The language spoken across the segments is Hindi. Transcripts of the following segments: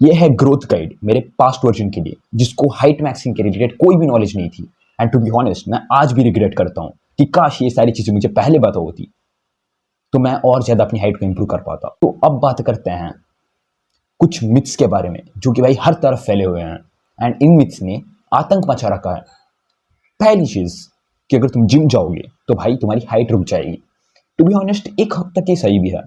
ये है ग्रोथ गाइड मेरे पास्ट वर्जन के लिए, जिसको हाइट मैक्सिंग के रिलेटेड कोई भी नॉलेज नहीं थी। एंड टू बी ऑनेस्ट, मैं आज भी रिग्रेट करता हूँ कि काश ये सारी चीजें मुझे पहले पता होती तो मैं और ज्यादा अपनी हाइट को इंप्रूव कर पाता। तो अब बात करते हैं कुछ मिथ्स के बारे में जो कि भाई हर तरफ फैले हुए हैं एंड इन मिथ्स ने आतंक मचा रखा है। पहली चीज कि अगर तुम जिम जाओगे तो भाई तुम्हारी हाइट रुक जाएगी। टू बी ऑनेस्ट, एक हद तक ये सही भी है।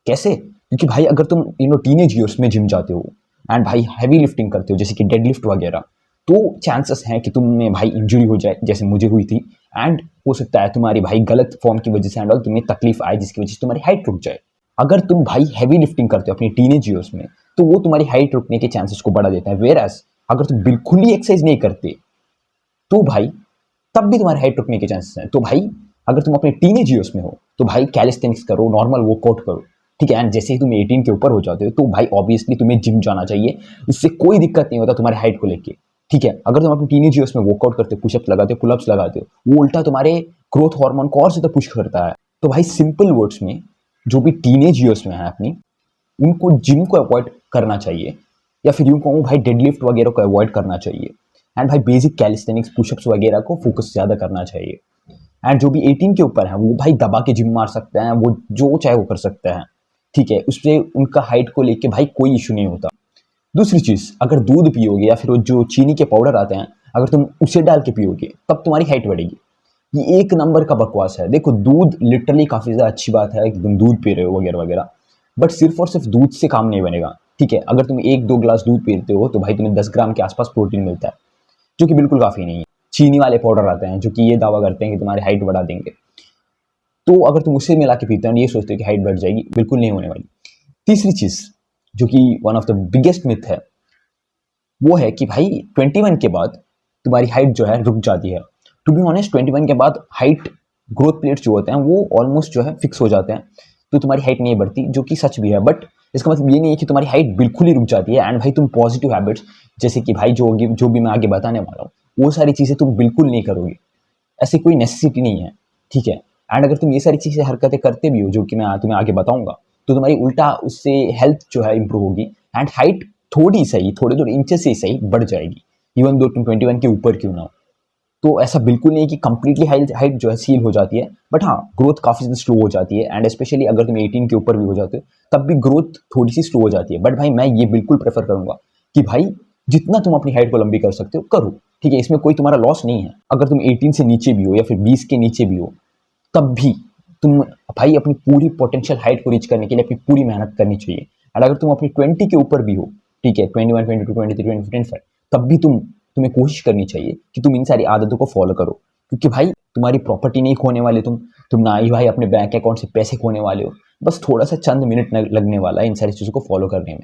कैसे? क्योंकि भाई अगर तुम टीनेज ईयर्स में जिम जाते हो एंड भाई हैवी लिफ्टिंग करते हो जैसे कि डेड लिफ्ट वगैरह, तो चांसेस हैं कि तुम में भाई इंजरी हो जाए जैसे मुझे हुई थी। एंड हो सकता है तुम्हारी भाई गलत फॉर्म की वजह से एंड ऑल तुम्हें तकलीफ आए जिसकी वजह से तुम्हारी हाइट रुक जाए। अगर तुम भाई हैवी लिफ्टिंग करते हो अपनी टीनेज ईयर्स में तो वो तुम्हारी हाइट रुकने के चांसेस को बढ़ा देता है। वेयर एज अगर तुम बिल्कुल ही एक्सरसाइज नहीं करते तो भाई तब भी तुम्हारी हाइट रुकने के चांसेस हैं। तो भाई अगर तुम अपने टीनेज ईयर्स में हो तो भाई कैलिस्थेनिक्स करो, नॉर्मल वर्कआउट करो, ठीक है। एंड जैसे ही तुम 18 के ऊपर हो जाते हो तो भाई ऑब्वियसली तुम्हें जिम जाना चाहिए। इससे कोई दिक्कत नहीं होता तुम्हारी हाइट को लेके, ठीक है। अगर तुम अपने टीनेज ईयर्स में वर्कआउट करते हो, पुशअप्स लगाते हो, पुलअप्स लगाते हो, वो उल्टा तुम्हारे ग्रोथ हार्मोन को और ज्यादा पुश करता है। तो भाई सिंपल वर्ड्स में, जो भी टीनेज ईयर्स में है अपनी, उनको जिम को अवॉइड करना चाहिए, या फिर यूं कहूँ भाई डेडलिफ्ट वगैरह को अवॉइड करना चाहिए। एंड भाई बेसिक कैलिस्थेनिक्स पुशअप्स वगैरह को फोकस ज़्यादा करना चाहिए। एंड जो भी 18 के ऊपर है वो भाई दबा के जिम मार सकते हैं, वो जो चाहे वो कर सकते हैं, ठीक है। उससे उनका हाइट को लेके भाई कोई इशू नहीं होता। दूसरी चीज़, अगर दूध पियोगे या फिर वो जो चीनी के पाउडर आते हैं, अगर तुम उसे डाल के पियोगे तब तुम्हारी हाइट बढ़ेगी। ये एक नंबर का बकवास है। देखो, दूध लिटरली काफ़ी ज़्यादा अच्छी बात है कि तुम दूध पी रहे हो वगैरह वगैरह, बट सिर्फ और सिर्फ दूध से काम नहीं बनेगा, ठीक है। अगर तुम 1-2 ग्लास दूध पीते हो तो भाई तुम्हें 10 ग्राम के आसपास प्रोटीन मिलता है, जो कि बिल्कुल काफ़ी नहीं है। चीनी वाले पाउडर आते हैं जो कि ये दावा करते हैं कि तुम्हारी हाइट बढ़ा देंगे, तो अगर तुम उसे मिला के पीते हो ये सोचते हो कि हाइट बढ़ जाएगी, बिल्कुल नहीं होने वाली। तीसरी चीज़ जो कि one of the biggest myth है, वो है कि भाई 21 के बाद तुम्हारी हाइट जो है रुक जाती है। टू बी ऑनेस्ट, 21 के बाद हाइट ग्रोथ प्लेट्स जो होते हैं वो ऑलमोस्ट जो है फिक्स हो जाते हैं, तो तुम्हारी हाइट नहीं बढ़ती, जो कि सच भी है। बट इसका मतलब ये नहीं है कि तुम्हारी हाइट बिल्कुल ही रुक जाती है। एंड भाई तुम पॉजिटिव हैबिट्स जैसे कि भाई जो भी मैं आगे बताने वाला हूँ वो सारी चीज़ें तुम बिल्कुल नहीं करोगे, ऐसी कोई नेसेसिटी नहीं है, ठीक है। एंड अगर तुम ये सारी चीज़ें हरकतें करते भी हो जो कि मैं तुम्हें आगे बताऊंगा, तो तुम्हारी उल्टा उससे हेल्थ जो है इंप्रूव होगी एंड हाइट थोड़ी सही, थोड़े इंचेस से सही बढ़ जाएगी, इवन दो तुम 21 के ऊपर क्यों ना हो। तो ऐसा बिल्कुल नहीं है कि कंप्लीटली हाइट हाइट जो है सील हो जाती है, बट हाँ ग्रोथ काफ़ी ज़्यादा स्लो हो जाती है। एंड स्पेशली अगर तुम 18 के ऊपर भी हो जाते हो तब भी ग्रोथ थोड़ी सी स्लो हो जाती है। बट भाई मैं ये बिल्कुल प्रेफर करूंगा कि भाई जितना तुम अपनी हाइट को लंबी कर सकते हो करो, ठीक है। इसमें कोई तुम्हारा लॉस नहीं है। अगर तुम 18 से नीचे भी हो या फिर 20 के नीचे भी हो तब भी तुम भाई अपनी पूरी पोटेंशियल हाइट को रीच करने के लिए अपनी पूरी मेहनत करनी चाहिए। और अगर तुम अपनी 20 के ऊपर भी हो, ठीक है, 21, 22, 23, 24, 25, तब भी तुम्हें कोशिश करनी चाहिए कि तुम इन सारी आदतों को फॉलो करो, क्योंकि भाई तुम्हारी प्रॉपर्टी नहीं खोने वाले तुम ना ही भाई अपने बैंक अकाउंट से पैसे खोने वाले हो। बस थोड़ा सा चंद मिनट लगने वाला है इन सारी चीज़ों को फॉलो करने में।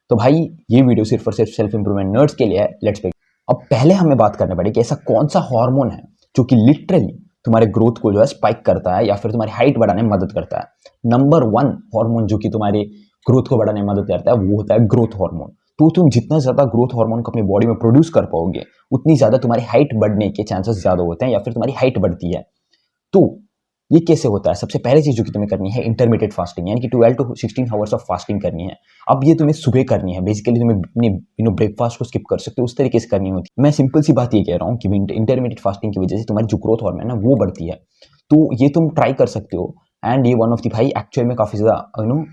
तो भाई ये वीडियो सिर्फ और सिर्फ सेल्फ इंप्रूवमेंट नर्ड्स के लिए है। Let's begin. अब पहले हमें बात करनी पड़ेगी कि ऐसा कौन सा हार्मोन है जो कि लिटरली तुम्हारे ग्रोथ को जो है स्पाइक करता है या फिर तुम्हारी हाइट बढ़ाने में मदद करता है। नंबर 1 हार्मोन जो कि तुम्हारे ग्रोथ को बढ़ाने में मदद करता है वो होता है ग्रोथ हार्मोन। तो तुम जितना ज्यादा ग्रोथ हार्मोन को अपनी बॉडी में प्रोड्यूस कर पाओगे उतनी ज्यादा तुम्हारी हाइट बढ़ने के चांसेस ज्यादा होते हैं या फिर तुम्हारी हाइट बढ़ती है। तो ये कैसे होता है? सबसे पहले चीज जो कि तुम्हें करनी है इंटरमीडिएट फास्टिंग, यानी कि 12 टू 16 आवर्स ऑफ फास्टिंग करनी है। अब ये तुम्हें सुबह करनी है। बेसिकली तुम्हें अपने ब्रेकफास्ट को स्किप कर सकते हो, उस तरीके से करनी होती है। मैं सिंपल सी बात ये कह रहा हूँ कि इंटरमीडिएट फास्टिंग की वजह से तुम्हारी जो ग्रोथ हार्मोन है ना वो बढ़ती है। तो ये तुम ट्राई कर सकते हो एंड ये वन ऑफ द भाई एक्चुअल में काफी ज्यादा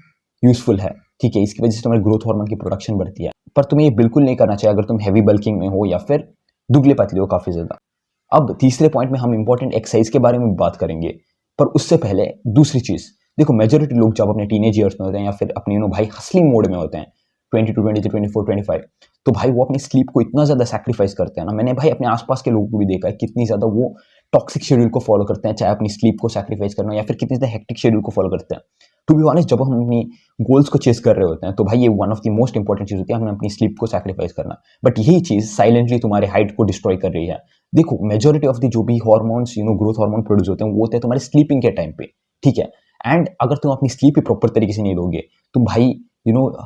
यूजफुल है, ठीक है। इसकी वजह से तुम्हारी ग्रोथ हार्मोन की प्रोडक्शन बढ़ती है। पर तुम्हें ये बिल्कुल नहीं करना चाहिए अगर तुम हैवी बल्किंग में हो या फिर दुबले पतले हो काफी ज्यादा। अब तीसरे पॉइंट में हम इंपॉर्टेंट एक्सरसाइज के बारे में बात करेंगे, पर उससे पहले दूसरी चीज देखो, मेजोरिटी लोग जब अपने टीनेज ईयर्स में होते हैं या फिर अपने भाई हसलिंग मोड में होते हैं 22, 23, 24, 25, तो भाई वो अपनी स्लीप को इतना ज्यादा सैक्रिफाइस करते हैं ना। मैंने भाई अपने आसपास के लोगों को भी देखा है कितनी ज्यादा वो टॉक्सिक शेड्यूल को फॉलो करते हैं, चाहे अपनी स्लीप को सैक्रिफाइस करना या फिर कितनी ज्यादा हेक्टिक शेड्यूल को फॉलो करते हैं। टू बी ऑनेस्ट, जब हम अपनी गोल्स को चेस कर रहे होते हैं तो भाई ये one of the most important चीज होती है हमें अपनी स्लीप को सैक्रिफाइस करना। बट यही चीज साइलेंटली तुम्हारे हाइट को डिस्ट्रॉय कर रही है। देखो, मेजोरिटी ऑफ द जो भी हॉर्मोन्स ग्रोथ हार्मोन प्रोड्यूस होते हैं वो होते हैं तुम्हारे स्लीपिंग के टाइम पे, ठीक है। एंड अगर तुम अपनी स्लीप ही प्रॉपर तरीके से नहीं लोगे, तुम भाई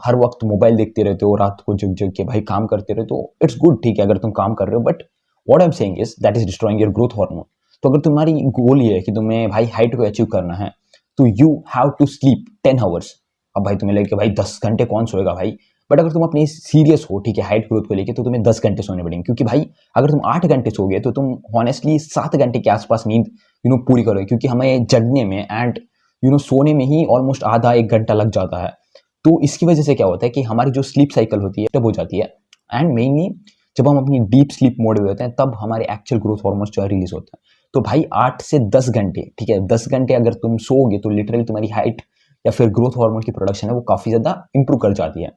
हर वक्त मोबाइल देखते रहते हो, रात को जग जग के भाई काम करते रहते हो, इट्स गुड, ठीक है, अगर तुम काम कर रहे हो, but what I am saying is that is destroying your growth hormone. तो अगर तुम्हारी गोल ये है कि तुम्हें भाई हाइट को अचीव करना है तो you have to sleep 10 hours. अब भाई तुम्हें लगे कि भाई 10 घंटे कौन सोएगा भाई, बट अगर तुम अपनी सीरियस हो, ठीक है, हाइट ग्रोथ को लेके, तो तुम्हें 10 घंटे सोने पड़ेंगे, क्योंकि भाई अगर तुम 8 घंटे सोओगे तो तुम हॉनेस्टली 7 घंटे के आसपास नींद पूरी करोगे, क्योंकि हमें जगने में एंड सोने में ही ऑलमोस्ट आधा 1 घंटा लग जाता है। तो इसकी वजह से क्या होता है कि हमारी जो स्लीप साइकिल होती है तब हो जाती है, एंड मेनली जब हम अपनी डीप स्लीप मोड में होते हैं तब हमारे एक्चुअल ग्रोथ हार्मोन्स जो है रिलीज होते हैं। तो भाई 8 से 10 घंटे, ठीक है, 10 घंटे अगर तुम सोओगे तो लिटरली तुम्हारी हाइट या फिर ग्रोथ हार्मोन की प्रोडक्शन है वो काफी ज्यादा इंप्रूव कर जाती है।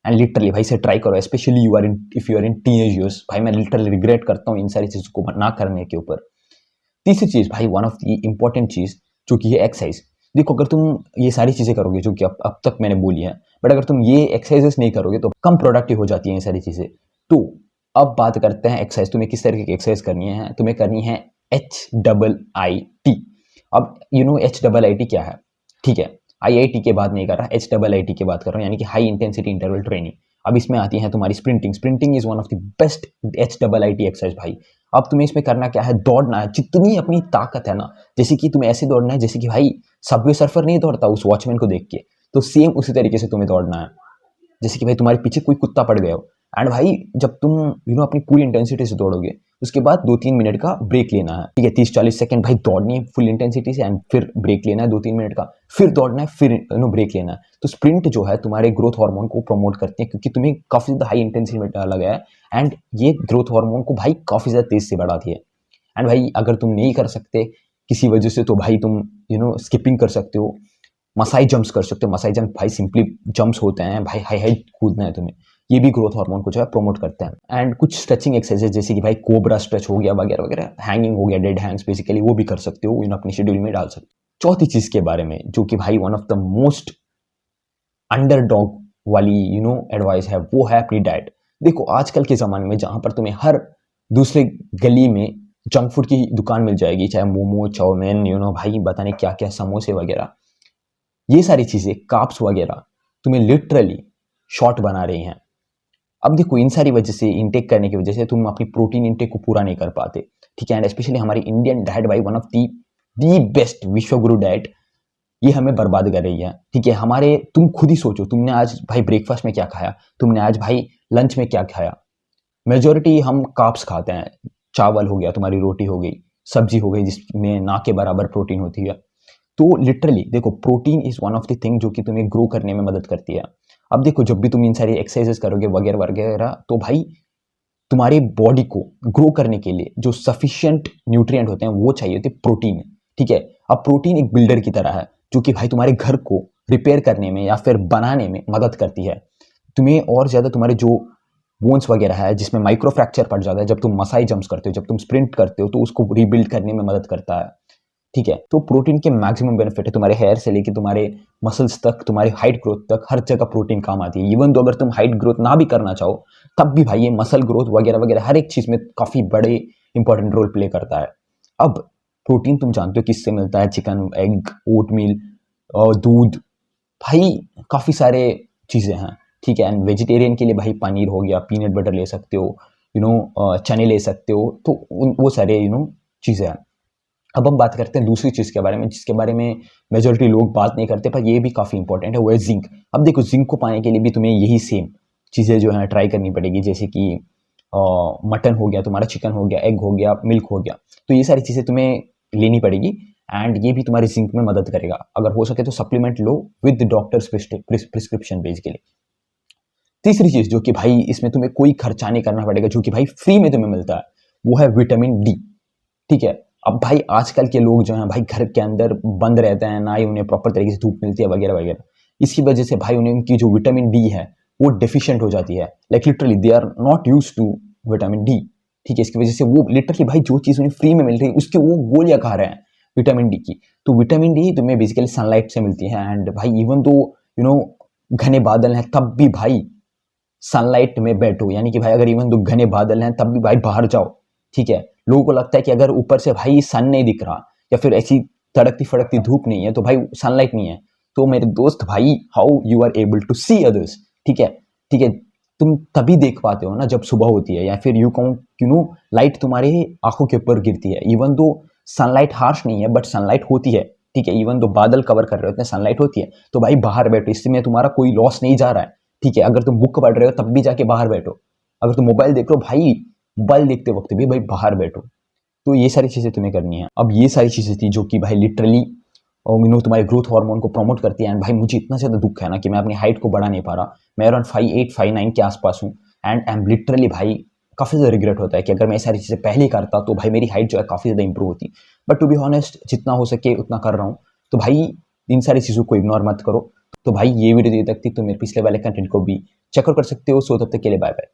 एंड लिटरली भाई से ट्राई करो, specially you are in if you are in teenage years. भाई मैं लिटरली रिग्रेट करता हूँ इन सारी चीजों को ना करने के ऊपर। तीसरी चीज भाई, वन ऑफ द इंपॉर्टेंट चीज जो कि है एक्सरसाइज। देखो अगर तुम ये सारी चीजें करोगे जो कि अब तक मैंने बोली है, बट अगर तुम ये एक्सरसाइजेस नहीं करोगे तो कम प्रोडक्टिव हो जाती है ये सारी चीजें। तो अब बात करते हैं एक्सरसाइज। तुम्हें किस तरीके की एक्सरसाइज करनी है? तुम्हें करनी है HIIT। अब HIIT क्या है? ठीक है, IIT के बाद नहीं कर रहा, HIIT की बात कर रहा हूँ, यानी कि हाई इंटेंसिटी इंटरवल ट्रेनिंग। अब इसमें आती है तुम्हारी sprinting. Sprinting is one of the best HIIT exercise भाई। अब तुम्हें इसमें करना क्या है? दौड़ना है जितनी अपनी ताकत है ना। जैसे कि तुम्हें ऐसे दौड़ना है जैसे कि भाई सबवे सर्फर नहीं दौड़ता उस वॉचमैन को देख के, तो सेम उसी तरीके से तुम्हें दौड़ना है जैसे कि भाई तुम्हारे पीछे कोई कुत्ता पड़ गया हो। एंड भाई जब तुम अपनी पूरी इंटेंसिटी से दौड़ोगे, उसके बाद 2-3 मिनट का ब्रेक लेना है, ठीक है, 30-40 सेकंड भाई दौड़नी है फुल इंटेंसिटी से, एंड फिर ब्रेक लेना है 2-3 मिनट का, फिर दौड़ना है, फिर ब्रेक लेना है। तो स्प्रिंट जो है तुम्हारे ग्रोथ हार्मोन को प्रमोट करती है, क्योंकि तुम्हें काफी ज्यादा हाई इंटेंसिटी में डाला गया है, एंड ये ग्रोथ हार्मोन को भाई काफी ज्यादा तेज से बढ़ाती है। एंड भाई अगर तुम नहीं कर सकते किसी वजह से, तो भाई तुम स्किपिंग कर सकते हो, मसाई जंप्स कर सकते हो। मसाई जंप भाई सिंपली जंप्स होते हैं भाई, हाई हाई कूदना है तुम्हें। ये भी ग्रोथ हार्मोन को जो है प्रमोट करते हैं। एंड कुछ स्ट्रेचिंग एक्सरसाइज जैसे कि भाई कोबरा स्ट्रेच हो गया वगैरह वगैरह, हैंगिंग हो गया, डेड हैंग्स बेसिकली, वो भी कर सकते हो, अपनी शेड्यूल में डाल सकते हो। चौथी चीज के बारे में जो कि भाई one of the most underdog वाली एडवाइस है, वो है अपनी डाइट। देखो आजकल के ज़माने में जहाँ पर तुम्हें हर दूसरे गली में जंक फूड की दुकान मिल जाएगी, चाहे मोमो, चाउमीन, भाई बताने क्या क्या, समोसे वगैरह, ये सारी चीज़ें, काप्स वगैरह तुम्हें लिटरली शॉर्ट बना रही हैं। अब देखो इन सारी वजह से, इनटेक करने की वजह से तुम अपनी प्रोटीन इनटेक को पूरा नहीं कर पाते, ठीक है। एंड स्पेशली हमारी इंडियन डाइट भाई वन ऑफ दी बेस्ट विश्वगुरु डाइट, ये हमें बर्बाद कर रही है, ठीक है। हमारे तुम खुद ही सोचो, तुमने आज भाई ब्रेकफास्ट में क्या खाया, तुमने आज भाई लंच में क्या खाया। मेजोरिटी हम कार्ब्स खाते हैं, चावल हो गया, तुम्हारी रोटी हो गई, सब्जी हो गई जिसमें ना के बराबर प्रोटीन होती है। तो लिटरली देखो protein is one of the thing जो कि तुम्हें ग्रो करने में मदद करती है। अब देखो जब भी तुम इन सारी एक्सरसाइजेस करोगे वगैरह वगैरह, तो भाई तुम्हारे बॉडी को ग्रो करने के लिए जो सफिशिएंट न्यूट्रिएंट होते हैं वो चाहिए होते प्रोटीन, ठीक है। अब प्रोटीन एक बिल्डर की तरह है जो कि भाई तुम्हारे घर को रिपेयर करने में या फिर बनाने में मदद करती है। तुम्हें और ज्यादा तुम्हारे जो बोन्स वगैरह है जिसमें माइक्रो फ्रैक्चर पड़ जाता है जब तुम मसाई जंप्स करते हो, जब तुम स्प्रिंट करते हो, तो उसको रीबिल्ड करने में मदद करता है, ठीक है। तो प्रोटीन के मैक्सिमम बेनिफिट है, तुम्हारे हेयर से लेके तुम्हारे मसल्स तक, तुम्हारे हाइट ग्रोथ तक, हर जगह प्रोटीन काम आती है। इवन तो अगर तुम हाइट ग्रोथ ना भी करना चाहो तब भी भाई ये मसल ग्रोथ वगैरह वगैरह हर एक चीज में काफी बड़े इंपॉर्टेंट रोल प्ले करता है। अब प्रोटीन तुम जानते हो किससे मिलता है? चिकन, एग, ओटमील, दूध, भाई काफी सारे चीजें हैं, ठीक है। एंड वेजिटेरियन के लिए भाई पनीर हो गया, पीनट बटर ले सकते हो, चने ले सकते हो, तो वो सारे चीजें हैं। अब हम बात करते हैं दूसरी चीज के बारे में जिसके बारे में मेजोरिटी लोग बात नहीं करते, पर ये भी काफी इंपॉर्टेंट है, वो है जिंक। अब देखो जिंक को पाने के लिए भी तुम्हें यही सेम चीजें जो है ट्राई करनी पड़ेगी, जैसे कि मटन हो गया तुम्हारा, चिकन हो गया, एग हो गया, मिल्क हो गया, तो ये सारी चीजें तुम्हें लेनी पड़ेगी। एंड ये भी तुम्हारी जिंक में मदद करेगा। अगर हो सके तो supplement low with doctors prescription basically. तीसरी चीज जो कि भाई इसमें तुम्हें कोई खर्चा नहीं करना पड़ेगा, जो कि भाई फ्री में तुम्हें मिलता है, वो है विटामिन डी, ठीक है। अब भाई आजकल के लोग जो हैं भाई घर के अंदर बंद रहते हैं, ना ही उन्हें प्रॉपर तरीके से धूप मिलती है वगैरह वगैरह। इसकी वजह से भाई उन्हें उनकी जो विटामिन डी है वो डेफिशिएंट हो जाती है, like literally they are not use to vitamin D, ठीक है। इसकी वजह से वो लिटरली भाई जो चीज उन्हें फ्री में मिल रही है उसकी वो गोलियां खा रहे हैं विटामिन डी की। तो विटामिन डी तुम्हें बेसिकली सनलाइट से मिलती है। एंड भाई इवन दो घने बादल हैं तब भी भाई सनलाइट में बैठो, यानी कि भाई अगर इवन दो घने बादल हैं तब भी भाई बाहर जाओ, ठीक है। लोगों को लगता है कि अगर ऊपर से भाई सन नहीं दिख रहा या फिर ऐसी तड़कती फड़कती धूप नहीं है तो भाई सनलाइट नहीं है। तो मेरे दोस्त भाई, how you are able to see others, ठीक है, ठीक है। तुम तभी देख पाते हो ना जब सुबह होती है, या फिर लाइट तुम्हारे आंखों के ऊपर गिरती है। इवन दो सनलाइट हार्श नहीं है बट सनलाइट होती है, ठीक है। इवन दो बादल कवर कर रहे होते हैं, सनलाइट होती है। तो भाई बाहर बैठो, इसमें तुम्हारा कोई लॉस नहीं जा रहा है, ठीक है, अगर तुम बुक पढ़ रहे हो तब भी जाके बाहर बैठो। अगर तुम मोबाइल देख रहे हो भाई, मोबाइल देखते वक्त भी भाई बाहर बैठो। तो ये सारी चीज़ें तुम्हें करनी है। अब ये सारी चीज़ें थी जो कि भाई लिटरली तुम्हारे ग्रोथ हार्मोन को प्रमोट करती है। एंड भाई मुझे इतना ज़्यादा दुख है ना कि मैं अपनी हाइट को बढ़ा नहीं पा रहा। मैं अराउंड 5'8", 5'9" के आसपास हूँ। एंड आई एम लिटरली भाई काफ़ी ज़्यादा रिग्रेट होता है कि अगर मैं ये सारी चीज़ें पहले ही करता तो भाई मेरी हाइट जो है काफ़ी ज़्यादा इंप्रूव होती। बट टू बी ऑनेस्ट जितना हो सके उतना कर रहा हूँ। तो भाई इन सारी चीज़ों को इग्नोर मत करो। तो भाई ये वीडियो देर तक थी, तो मेरे पिछले वाले कंटेंट को भी चेकआउट कर सकते हो। सो तब तक के लिए बाय बाय।